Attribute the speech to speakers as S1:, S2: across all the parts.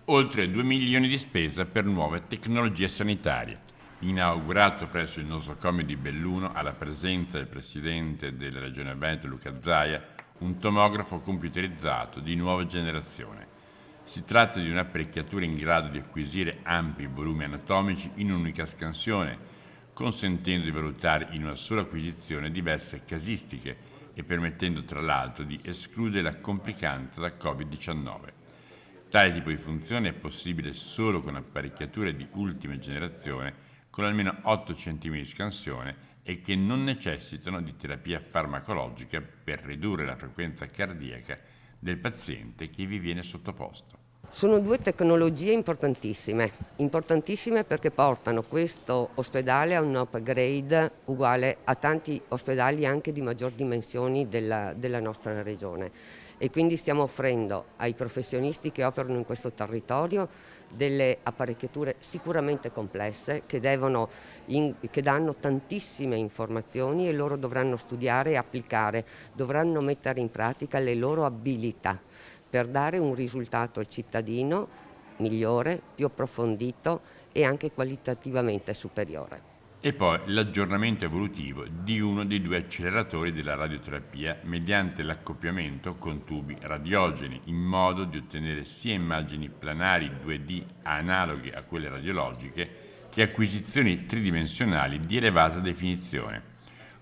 S1: Oltre 2 milioni di spesa per nuove tecnologie sanitarie. Inaugurato presso il nosocomio di Belluno, alla presenza del presidente della Regione Veneto Luca Zaia, un tomografo computerizzato di nuova generazione. Si tratta di un'apparecchiatura in grado di acquisire ampi volumi anatomici in un'unica scansione, consentendo di valutare in una sola acquisizione diverse casistiche e permettendo tra l'altro di escludere la complicanza da Covid-19. Tale tipo di funzione è possibile solo con apparecchiature di ultima generazione con almeno 8 cm di scansione e che non necessitano di terapia farmacologica per ridurre la frequenza cardiaca del paziente che vi viene sottoposto.
S2: Sono due tecnologie importantissime perché portano questo ospedale a un upgrade uguale a tanti ospedali anche di maggior dimensioni della nostra regione e quindi stiamo offrendo ai professionisti che operano in questo territorio delle apparecchiature sicuramente complesse che danno tantissime informazioni e loro dovranno studiare e applicare, dovranno mettere in pratica le loro abilità per dare un risultato al cittadino migliore, più approfondito e anche qualitativamente superiore.
S1: E poi l'aggiornamento evolutivo di uno dei due acceleratori della radioterapia mediante l'accoppiamento con tubi radiogeni, in modo di ottenere sia immagini planari 2D analoghe a quelle radiologiche che acquisizioni tridimensionali di elevata definizione,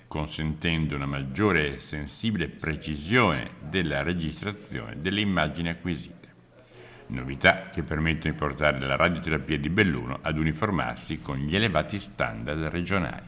S1: consentendo una maggiore e sensibile precisione della registrazione delle immagini acquisite. Novità che permettono di portare la radioterapia di Belluno ad uniformarsi con gli elevati standard regionali.